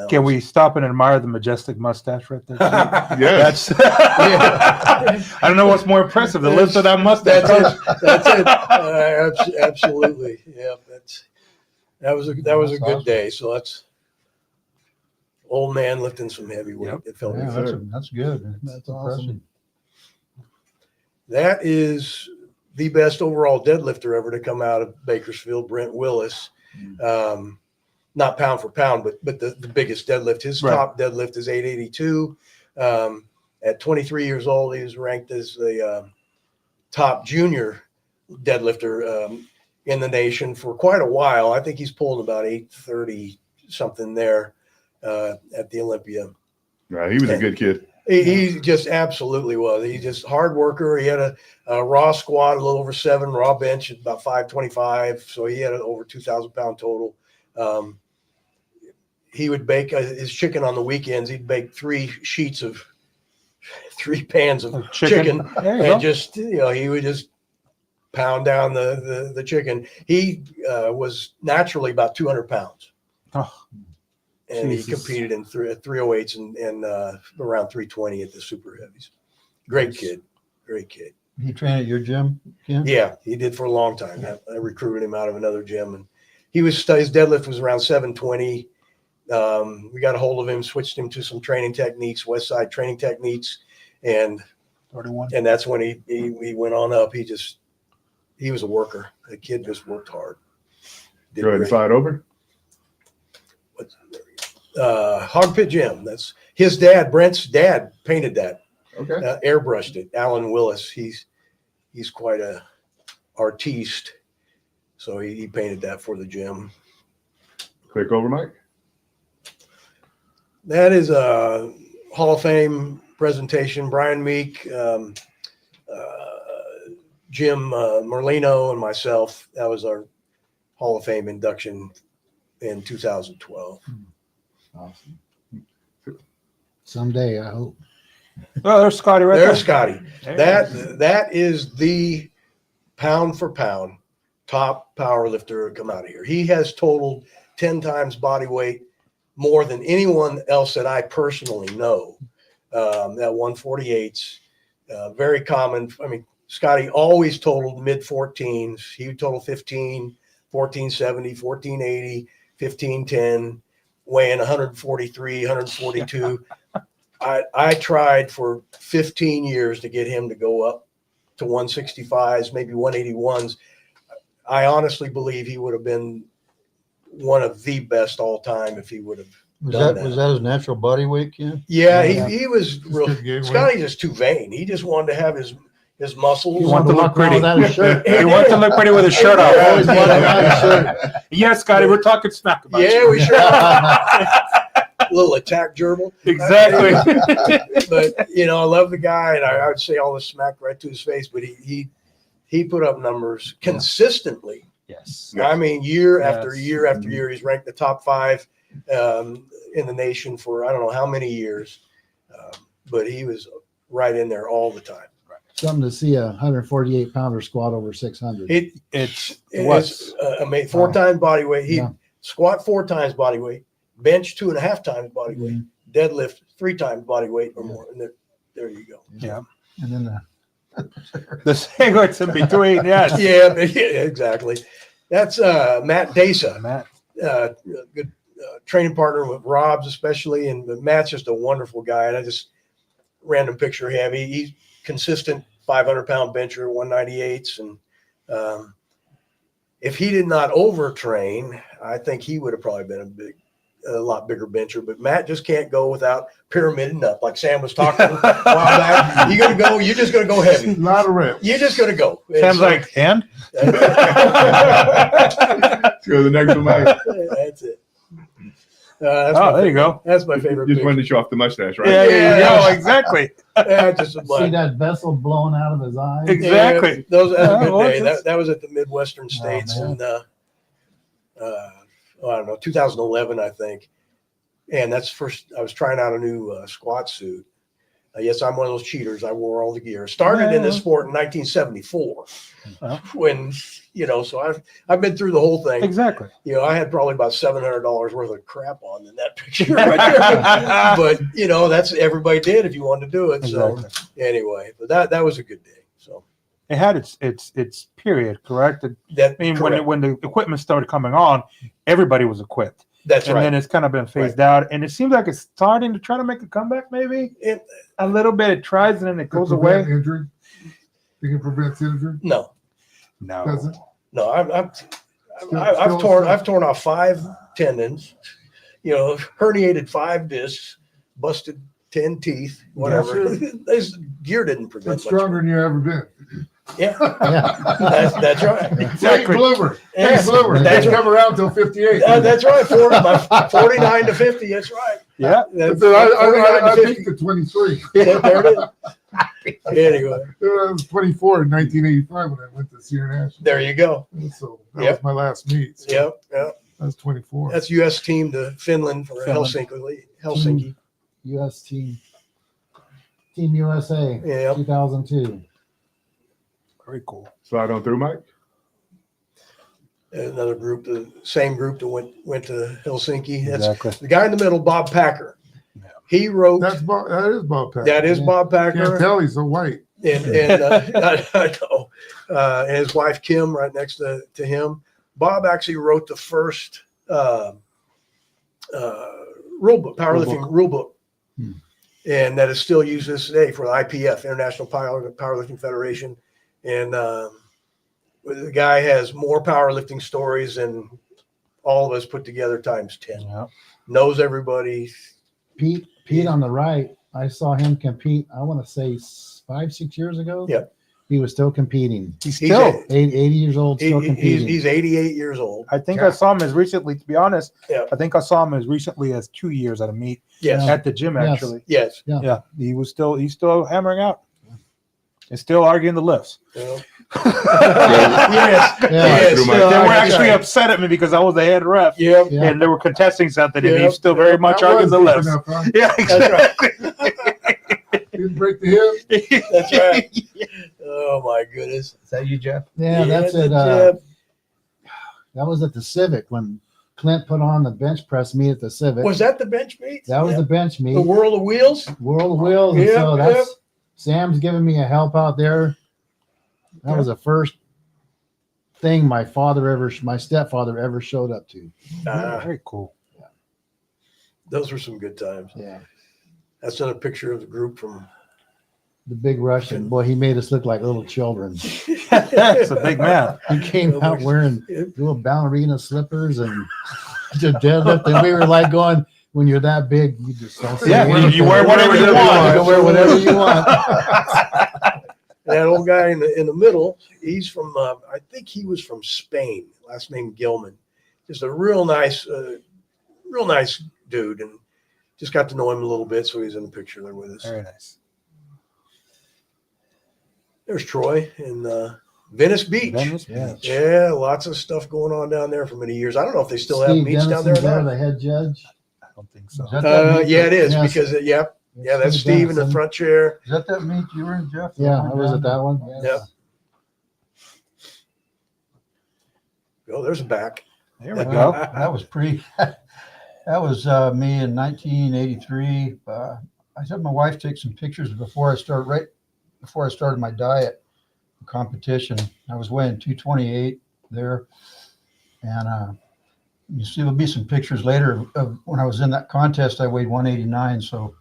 Can we stop and admire the majestic mustache right there? Yes. That's. I don't know what's more impressive, the lift of that mustache. That's it. Absolutely. Yeah, that was a That's good awesome. day. So that's old man lifting some heavy weight. Yep. It felt Yeah, good. that's good. That's impressive. awesome. That is the best overall deadlifter ever to come out of Bakersfield, Brent Willis. Not pound for pound, but the biggest deadlift. His Right. top deadlift is 882. At 23 years old, he was ranked as the top junior deadlifter in the nation for quite a while. I think he's pulled about 830 something there at the Olympia. Right, he was a good kid. He just absolutely was. He's just hard worker. He had a raw squat, a little over 7, raw bench at about 525. So he had over 2,000 pound total. He would bake his chicken on the weekends. He'd bake 3 pans of chicken There you and go. just, he would just pound down the chicken. He was naturally about 200 pounds. Oh, and Jesus. he competed in 308s and around 320 at the super heavies. Great kid. He trained at your gym, Ken? Yeah, he did for a long time. I recruited him out of another gym, and his deadlift was around 720. We got a hold of him, switched him to some training techniques, West Side training techniques, and 31. that's when he went on up. He was a worker. The kid just worked hard. Did Go ahead and great. slide over. Hog Pit Gym. That's his dad. Brent's dad painted that. Okay. Airbrushed it. Alan Willis. He's quite a artiste, so he painted that for the gym. Click over, Mike. That is a Hall of Fame presentation. Brian Meek, Jim Merlino, and myself. That was our Hall of Fame induction in 2012. Awesome. Someday, I hope. Oh, there's Scotty right There's there. Scotty. That is the pound for pound top power lifter to come out of here. He has totaled 10 times body weight more than anyone else that I personally know. That 148s, very common. I mean, Scotty always totaled mid 14s. He would total 15, 1470, 1480, 1510, weighing 143, 142. I tried for 15 years to get him to go up to 165s, maybe 181s. I honestly believe he would have been one of the best all time if he would have done that. Was that his natural body weight, Ken? Yeah, Yeah. he was real. good gateway. Scotty's just too vain. He just wanted to have his muscles. He wanted to look Walk around pretty. without a shirt. He wants to look pretty with his shirt off. Yeah. Always wanted to have a shirt. Yes, Scotty, we're talking smack about Yeah, you. we sure are. A little attack gerbil. Exactly. But I love the guy, and I would say all this smack right to his face. But he put up numbers consistently. Yes. I mean, year after Yes. year after year, he's ranked the top 5 in the nation for I don't know how many years. But he was right in there all the time. Something to see a 148 pounder squat over 600. It It was. amazing. 4 times body weight. He Yeah. squat 4 times body weight, bench 2.5 times body weight, deadlift 3 times body weight or more. And there you go. Yeah. And then The singlets in between. Yes. Yeah, exactly. That's Matt Dasa, Matt. good training partner with Rob's especially, and Matt's just a wonderful guy. And I just random picture of him. He's consistent 500-pound bencher, 198s, and if he did not overtrain, I think he would have probably been a lot bigger bencher. But Matt just can't go without pyramiding up, like Sam was talking a while back. You're just gonna go A heavy. lot of reps. You're just gonna go. Sam's like, and? Let's go to the next one, Mike. That's it. That's Oh, my there you favorite- go. That's my favorite. Just picture. wanted to show off the mustache, right? Yeah, Yeah. yeah, exactly. Yeah, just a See black. that vessel blowing out of his eyes? Exactly. Yeah, that was a Yeah, good well, day. it's- That was at the Midwestern States man. in I don't know, 2011, I think. And that's first. I was trying out a new squat suit. Yes, I'm one of those cheaters. I wore all the gear. Started in this sport in 1974, when so I've been through the whole thing. Exactly. I had probably about $700 worth of crap on in that picture right there. But that's everybody did if you wanted to do it. Exactly. So anyway, but that was a good day. So It had its period, correct? that I mean, correct. when the equipment started coming on, everybody was equipped. That's And right. then it's kind of been phased out, and it seems like it's starting to try to make a comeback. Maybe a little bit. It tries and then it goes To prevent away. Injury. You can prevent injury. No, No, Doesn't. I've torn off 5 tendons, herniated 5 discs, busted 10 teeth, whatever. This gear didn't prevent That's much. stronger than you ever been. Yeah, Yeah. that's right. Late bloomer. Yeah, Late bloomer. that's They come around till 58. That's right. 49 to 50. That's right. yeah, That's So 49 I to 50. peaked at 23. There it is. Anyway, I was 24 in 1985 when I went to Sierra National. there you go. So that Yep. was my last meet. So Yep. I was 24. That's U.S. team to Finland for Finland. Helsinki. U.S. Team USA, Yeah. 2002. very cool. Slide on through, Mike. Another group, the same group that went to Helsinki. That's Exactly. the guy in the middle, Bob Packer. Yeah. He wrote. That is Bob Packer. That is Bob Can't Packer, tell he's so white. and I know, and his wife Kim right next to him. Bob actually wrote the first rule book, powerlifting rule book, and that is still used this day for the IPF, International Powerlifting Federation. And the guy has more powerlifting stories than all of us put together times 10. Yeah. Knows everybody. Pete on the right, I saw him compete, I want to say 5-6 years ago. Yep. He was still competing. He's He's still. 80 years old, still competing. He's 88 years old. I think I saw him as recently. To be honest, Yeah. I think I saw him as recently as 2 years at a meet Yes. at the gym. Yes. Actually, Yes. yeah, he's still hammering out. And still arguing the lifts. You know? Yes. Yes. Yeah. Yes. Through my- They were That's actually right. upset at me because I was the head ref, Yeah. Yeah. and they were contesting something, and Yeah. he's still very much That arguing the was lifts. deep enough, huh? Yeah, exactly. Didn't break the hip. That's right. Oh my goodness. Is that you, Jeff? Yeah, that's it. Yeah. That was at the Civic when Clint put on the bench press meet at the Civic. Was that the bench meet? That was Yeah. the bench meet. The World of Wheels? World of Wheels. And Yep, so that's Sam's giving me a help out there. That was the first thing my stepfather ever showed up to. Very cool. Those were some good times. Yeah. That's another picture of the group from. The big Russian. Boy, he made us look like little children. It's a big man. He came out wearing little ballerina slippers and just deadlift. And we were like going, when you're that big, you just don't say Yeah, anything. you wear whatever you want. You can wear whatever you want. That old guy in the middle, he's from, I think he was from Spain, last name Gilman. Just a real nice dude, and just got to know him a little bit, so he's in the picture there with us. Very nice. There's Troy in Venice Beach. Venice Yeah. Beach. Yeah, lots of stuff going on down there for many years. I don't know if they still have Steve meets down there Dennison's or not. the head judge. I don't think so. Is that that meet Yeah, it is Yes. because yeah, that's Steve in the Dennison. front chair. Is that meet you were in, Jeff? Yeah, I was at that one. Yep. Oh, there's a back. There we go. That was that was me in 1983. I had my wife take some pictures before I started my diet competition. I was weighing 228 there. And you see, there'll be some pictures later of when I was in that contest. I weighed 189. So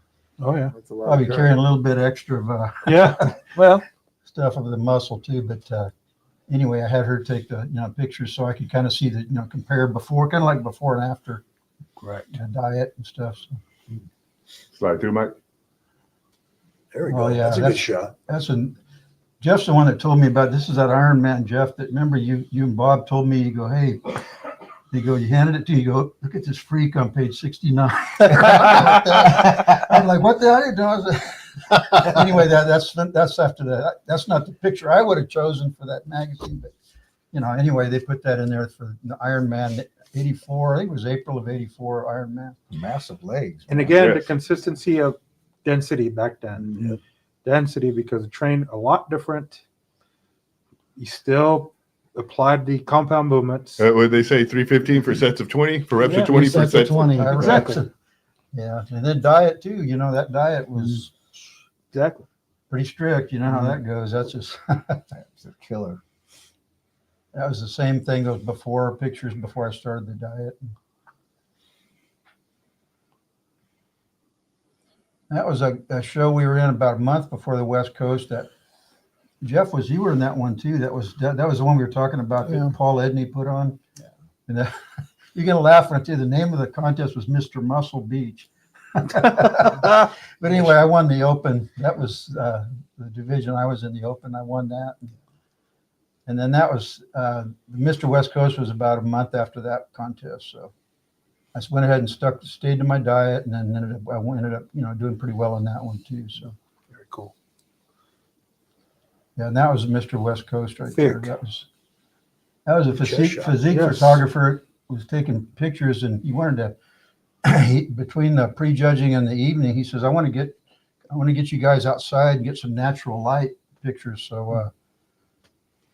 Oh yeah. That's a lot I'll be of carrying a little bit extra of Yeah. Well, stuff of the muscle too. But anyway, I had her take the pictures so I could kind of see the compare before, kind of like before and after correct. diet and stuff. So Slide through, Mike. There we Oh, go. yeah, That's a good shot. Jeff's the one that told me about this. Is that Iron Man, Jeff? That remember you and Bob told me. You go, hey. You handed it to you. Go, look at this freak on page 69. I'm like, what the hell are you doing? Anyway, that's after that. That's not the picture I would have chosen for that magazine, but anyway, they put that in there for the Iron Man 84. I think it was April of 84 Iron Man. Massive legs. And again, Yes. the consistency of density back then. Yeah. Density because the train a lot different. You still applied the compound movements. Would they say 315 for sets of 20 for reps Yeah, of 20 for Sets of sets? 20. Exactly. Yeah, and then diet too. You know, that diet was Exactly. pretty strict. You know how that goes. That's just That's a killer. that was the same thing. Those before pictures before I started the diet. That was a show we were in about a month before the West Coast. That Jeff you were in that one too. That was the one we were talking about that Yeah. Paul Edney put on. And you're gonna laugh when I tell you the name of the contest was Mr. Muscle Beach. But anyway, I won the Open. That was the division. I was in the Open. I won that. And then that was Mr. West Coast was about a month after that contest. So I just went ahead and stayed to my diet, and then ended up doing pretty well in that one too. So Very cool. yeah, and that was Mr. West Coast right there. Thick. That was a Chest physique shot. physique Yes. photographer was taking pictures, and he wanted to between the prejudging and the evening, he says, I want to get you guys outside and get some natural light pictures. So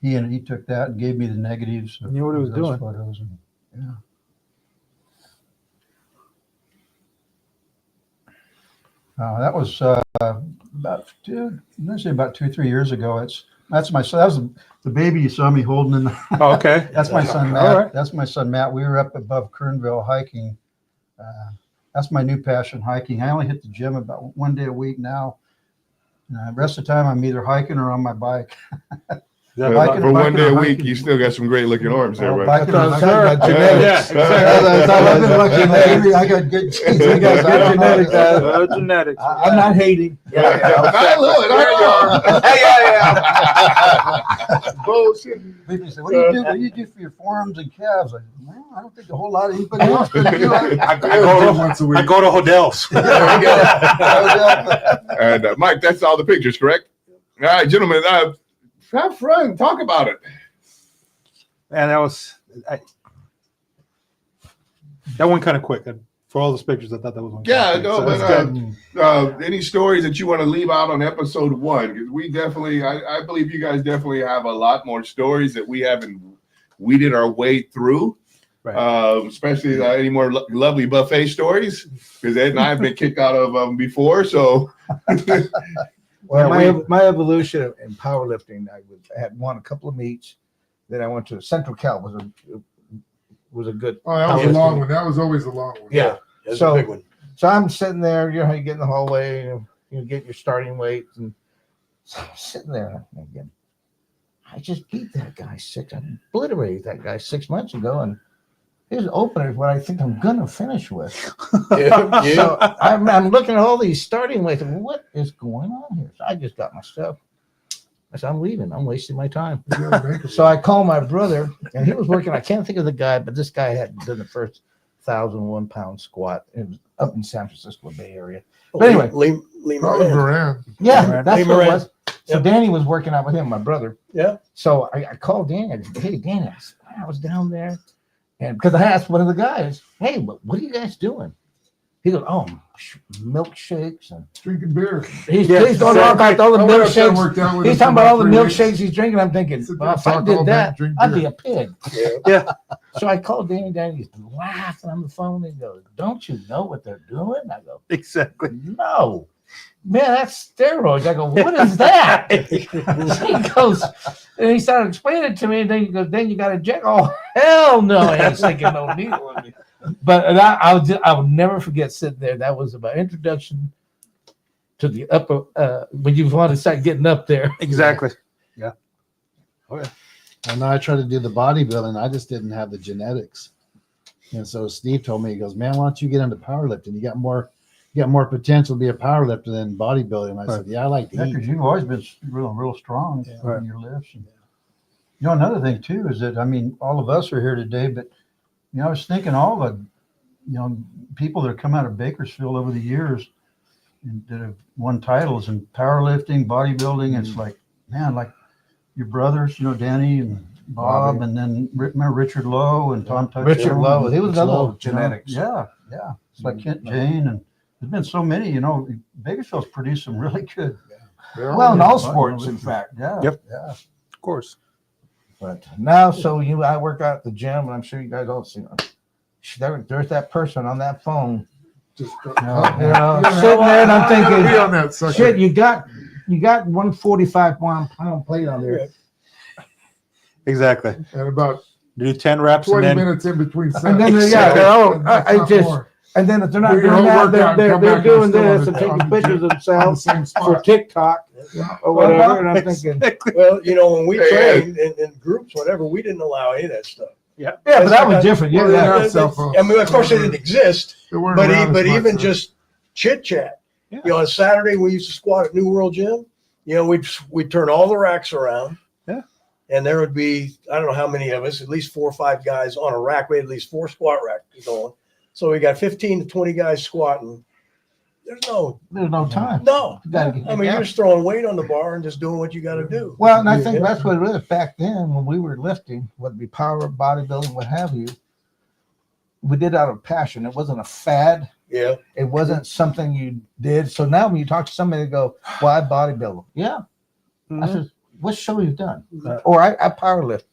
he took that and gave me the negatives. He knew what he was those doing. Photos and, yeah. That was about 2 or 3 years ago. That was the baby you saw me holding in the, Oh, okay. that's my son, All Matt. right. That's my son, Matt. We were up above Kernville hiking. That's my new passion, hiking. I only hit the gym about 1 day a week now. The rest of the time, I'm either hiking or on my bike. Yeah, Biking- For 1 day a biking or week, hiking. you still got some great looking arms there, Oh, right? biking or That's hiking. right. My Yeah, genetics. exactly. I've been looking lately. I got good genes. I got Yeah, genetics. genetics. I'm not hating. I love it. Bullshit. People say, what do you do? What do you do for your forearms and calves? I, well, I don't think a whole lot of anybody else could do it. I go to, Once a I week. go to Hodell's. And Mike, that's all the pictures, correct? All right, gentlemen, have fun. Talk about it. And that went kind of quick. For all those pictures, I thought that was one. Yeah, kinda no, quick. So but that's good. any stories that you want to leave out on episode 1? Because we definitely, I believe you guys definitely have a lot more stories that we haven't weeded our way through. Right. Especially any more lovely buffet stories, because Ed and I have been kicked out of them before. So, Well, Yeah, my evolution in powerlifting, I had won a couple of meets. Then I went to Central Cal. Was a good. Oh, that was a long one. That was always a long one. Yeah, that's So- a big one. So I'm sitting there. You know how you get in the hallway and you get your starting weights, and so I'm sitting there thinking, I just beat that guy I obliterated that guy 6 months ago, and his opener is what I think I'm gonna finish with. Yeah, yeah. So I'm looking at all these starting weights, and what is going on here? So I just got my stuff. I said, I'm leaving. I'm wasting my time. So I called my brother, and he was working. I can't think of the guy, but this guy had done the first 1,001 pound squat. It was up in San Francisco Bay Area. But anyway. Lee Probably Moran. Moran. Yeah, Right. that's Hey, what it Moran. was. So Yep. Danny was working out with him, my brother. Yeah. So I called Danny. I said, hey, Danny, I was down there. And because I asked one of the guys, hey, what are you guys doing? He goes, oh, milkshakes. And Drinking beer. he's Yes, going on about all the I went up there and milkshakes. worked out with He's him talking for about all the 3 weeks. milkshakes he's drinking. I'm thinking, Sit there well, and if I talk all did day, that, drink I'd beer. be a pig. Yeah. So I called Danny. Danny's laughing on the phone. He goes, don't you know what they're doing? I go, Exactly. no. Man, that's steroids. I go, what is that? He goes, and he started explaining it to me, and then he goes, then you got to check. Oh, hell no. I ain't sticking no needle in me. But I will never forget sitting there. That was my introduction to the upper, when you want to start getting up there. Exactly. And then I tried to do the bodybuilding. I just didn't have the genetics. And so Steve told me, he goes, man, why don't you get into powerlifting? You got more potential to be a powerlifter than bodybuilding. I said, yeah, I like to Yeah, eat. because you've always been real strong Right. in your lifts. And, you know, another thing too is that, I mean, all of us are here today, but you know, I was thinking all the, you know, people that have come out of Bakersfield over the years and that have won titles in powerlifting, bodybuilding. It's like, man, like your brothers, you know, Danny and Bob, Bobby. and then remember Richard Lowe and Tom Touchdown. Richard Lowe, he was Rich another Lowe, one, genetics. Yeah. It's like Kent Jane, and there's been so many, you know, Bakersfield's produced some really good. Well, in all Yeah. sports, in fact. Yeah. Yep. Yeah. Of course. But now, so I work out at the gym, and I'm sure you guys all see there's that person on that phone, Just sitting there, and I'm thinking, be on that sucker. shit, you got 145 pound plate on there. Exactly. And about Do 10 reps 20 and then minutes in between sets. And then, and then if they're not Do your doing whole that, workout and come they're back doing and still on this the- and taking on the pictures of on the themselves same for spot. TikTok or whatever. And I'm thinking, Well, when we Hey, trained in groups, whatever, we didn't allow any of that stuff. yeah, but that was different. Well, Yeah, yeah. yeah. Cell phones. I mean, of course, they didn't exist, They weren't but around as much, even so- just chit chat. Yeah. On Saturday we used to squat at New World Gym. We'd turn all the racks around. Yeah. And there would be, I don't know how many of us, at least 4 or 5 guys on a rack. We had at least 4 squat racks going. So we got 15 to 20 guys squatting. There's no. There's no time. You gotta get- I mean, you're just throwing weight on the bar and just doing what you got to do. Well, and I think that's what it is back then when we were lifting, whether it be power, bodybuilding, what have you. We did out of passion. It wasn't a fad. Yeah. It wasn't something you did. So now when you talk to somebody, they go, "Well, I bodybuild." Yeah. I said, "What show you done?" Or I power lift.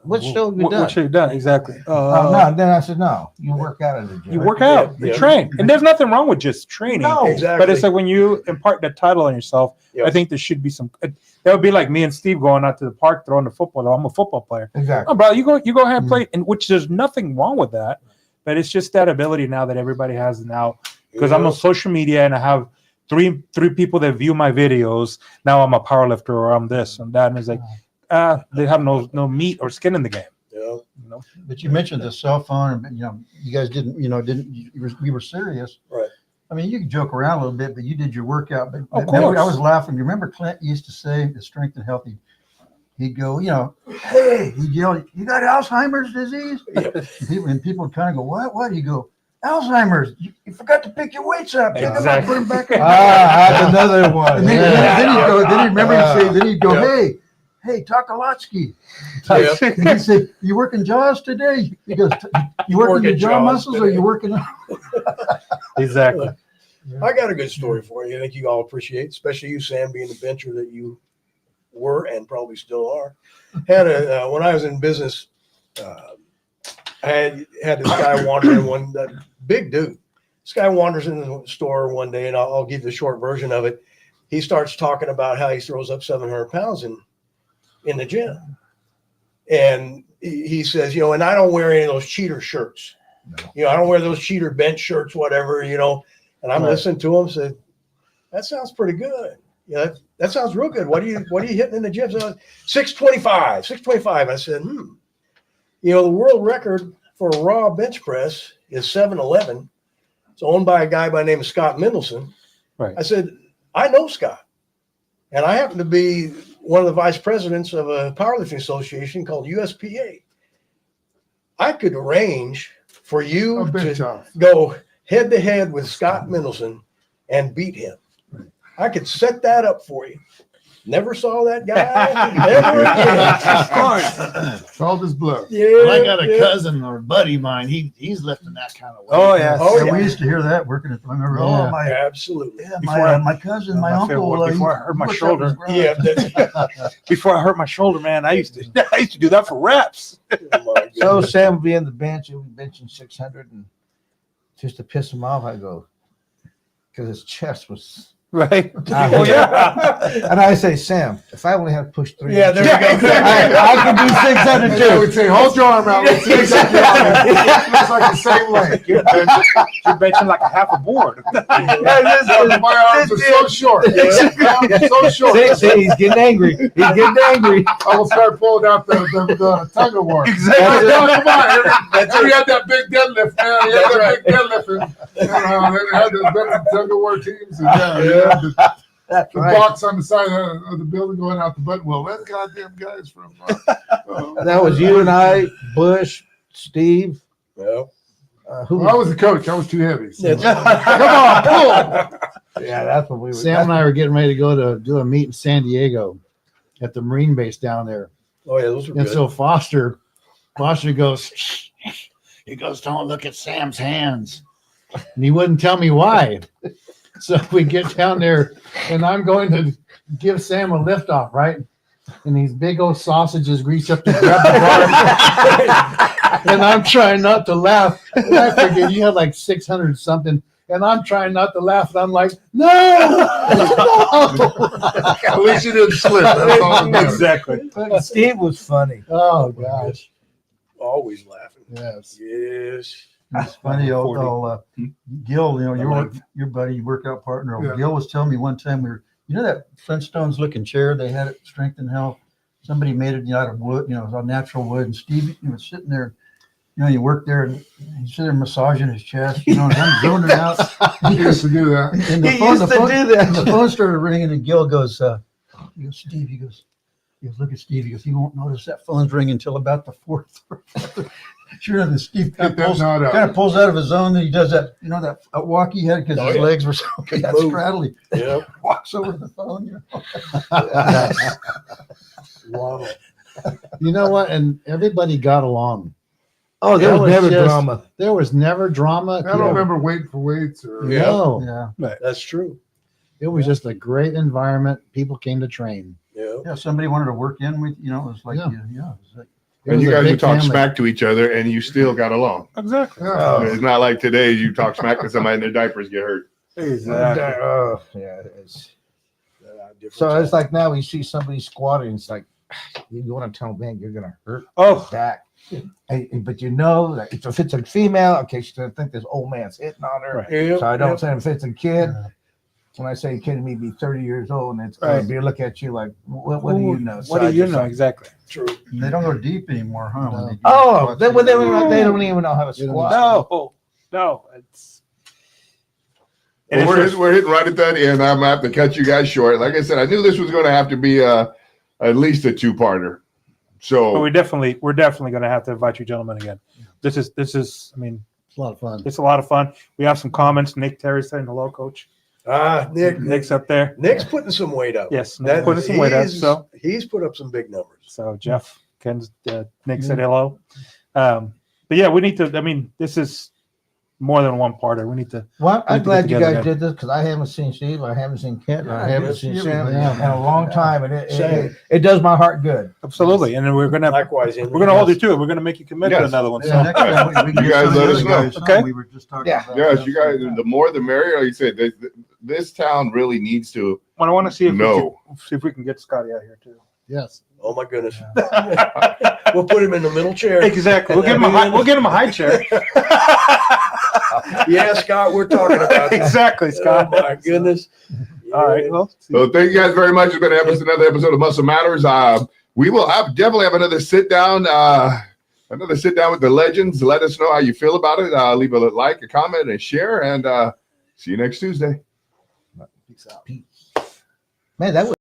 What show have you What done? should you done? Exactly. Oh, no. Then I said, "No, you work out at the gym." You work out, Yeah, you yeah. train. And there's nothing wrong with just training. No. Exactly. But it's like when you impart that title on yourself, Yeah. I think there should be some. That would be like me and Steve going out to the park throwing the football. I'm a football player. Exactly. Oh, bro, you go ahead and play, and which there's nothing wrong with that. But it's just that ability now that everybody has now. Because I'm on social media and I have three people that view my videos. Now I'm a power lifter or I'm this and that, and it's like, they have no meat or skin in the game. Yeah. You know? But you mentioned the cell phone, and you guys didn't. We were serious. Right. I mean, you can joke around a little bit, but you did your workout. But Of I course. was laughing. You remember Clint used to say, "The strength and healthy." He'd go, "Hey," he'd yell, "You got Alzheimer's disease?" And people would kind of go, "What?" He'd go, "Alzheimer's. You forgot to pick your weights up. Pick them up, Exactly. put them back in." That's another one. And then he'd go, Yeah. Hey, Takalotsky. Yeah. And he'd say, "You working jaws today?" He goes, "You working your Working jaw jaws muscles or today." you working?" Exactly. I got a good story for you. I think you all appreciate, especially you, Sam, being the bencher that you were and probably still are. When I was in business, I had this guy wandering that big dude. This guy wanders into the store one day, and I'll give the short version of it. He starts talking about how he throws up 700 pounds in the gym. And he says, and I don't wear any of those cheater shirts. I don't wear those cheater bench shirts, whatever, And I'm listening to him, said, that sounds pretty good. Yeah, that sounds real good. What are you hitting in the gym? So, 625. I said, the world record for a raw bench press is 711. It's owned by a guy by the name of Scott Mendelson. Right. I said, I know Scott. And I happen to be one of the vice presidents of a powerlifting association called USPA. I could arrange for you A bench to off. go head to head with Scott Mendelson and beat him. I could set that up for you. Never saw that guy ever again. Called his bluff. Yeah, Well, I got a yeah. cousin or buddy of mine. He's lifting that kind of weight. Oh, yeah. Oh, Yeah, yeah. we used to hear that working at. I remember. Yeah. Oh my. Absolutely. Yeah, Before my cousin, my my uncle. favorite- before he I hurt my worked out shoulder. his garage. Yeah. That's, Before I hurt my shoulder, man, I used to do that for reps. oh my So goodness. Sam would be in the bench, and we benching 600, and just to piss him off, I go, because his chest was. Right. Oh, yeah. And I say, Sam, if I only had to push 3, Yeah, there you go. I can do 600 And they too. would say, hold your arm out. Let's see exactly how it looks like the same length. You're benching like a half a board. My arms are so short. My arms are so short. See, he's getting angry. He's getting angry. I will start pulling out the tug of war. Exactly. Come on, Harry had that big deadlift, man. He had that big deadlift. And, they had the tug of war teams. And, That's the right. box on the side of the building going out the button. Well, that goddamn guy's from. That was you and I, Bush, Steve. Yeah. Who? Well, I was the coach. I was too heavy. So. That's- Come on, pull. Yeah, that's what we were. Sam and I were getting ready to go to do a meet in San Diego at the Marine base down there. Oh yeah, those are And good. so Foster goes, he goes, don't look at Sam's hands. And he wouldn't tell me why. So we get down there, and I'm going to give Sam a lift off, right? And these big old sausages reach up to grab the bar. And I'm trying not to laugh. And I figured you had like 600 something. And I'm trying not to laugh. And I'm like, no, no. At least you didn't slip. That's all that matters. Exactly. Steve was funny. Oh, gosh. Always laughing. Yes. Yes. It's funny, Gil, you know, your buddy, workout partner, Yeah. Gil was telling me one time you know that Flintstones looking chair they had at Strength and Health? Somebody made it out of wood, you know, it was all natural wood. And Steve, you was sitting there, you know, you work there and he's sitting there massaging his chest, you know, and I'm zoning out. He used to do that. And the phone, the phone started ringing and Gil goes, Steve, he goes, look at Steve. He goes, you won't notice that phone's ringing until about the fourth. Sure enough, Steve Get that knot out. kind of pulls out of his zone. Then he does that, you know, that walk he had because Oh, his yeah. legs were so Good that move. straddly. Yeah. Walks over to the phone. You know. Wow. You know what? And everybody got along. Oh, there That was was never just- drama. There was never drama. I don't remember waiting for weights or. Yeah. No, Yeah, That's true. it was just a great environment. People came to train. Yeah. yeah. Somebody wanted to work in with, you know, it was like, Yeah. yeah, it was like, It And was you a guys big would talk family. smack to each other, and you still got along. Exactly. Yeah. It's not like today you talk smack to somebody and their diapers get hurt. Exactly. Yeah. It's, Different so it's time. like now we see somebody squatting. It's like, you want to tell them, man, you're going to hurt Oh, back. But you know, that if it's a female, okay, she's going to think this old man's hitting on her. Right. Yep, So I don't yep. say if it's a kid. Yeah. When I say kid, me be 30 years old, and it's going Right. to be look at you like, what do you know? So what do I you just know? like, Exactly. True. they don't go deep anymore, huh? when they do Oh, squats. they don't even know how to They don't squat. No. It's. Well, we're hitting right at that end. I'm gonna have to cut you guys short. Like I said, I knew this was going to have to be at least a two-parter. But So we're definitely going to have to invite you gentlemen again. This is. I mean, It's a lot of fun. it's a lot of fun. We have some comments. Nick Terry saying hello, coach. Nick's up there. Nick's putting some weight up. Yes, Nick's putting some weight up. So he's put up some big numbers. So Jeff, Nick said hello. But yeah, we need to. I mean, this is more than one parter. We need to. Well, I'm We need to glad get you together guys did this because I haven't seen Steve, I haven't seen Kent, and I Yeah, haven't yes, seen yeah, Sam yeah. in a long time, and Same. it does my heart good. Absolutely, and then we're gonna Likewise, hold you to it. We're gonna make you commit to Yes. another one. Yeah, So next time we can You get guys some of the let us other know. guys, huh? Okay. We were just talking Yeah. about yes, that. you guys. The more, the merrier. Like you said, this town really needs to I want to see if know. we can get Scotty out here too. Yes. Oh my goodness. We'll put him in the middle chair. Exactly. We'll give him a high chair. Yeah, Scott, we're talking about that. Exactly, Scott. Oh my goodness. All right. Well, So thank you guys very much. It's been another episode of Muscle Matters. We will definitely have another sit down. With the legends. Let us know how you feel about it. Leave a like, a comment, and share. And see you next Tuesday. Man, that was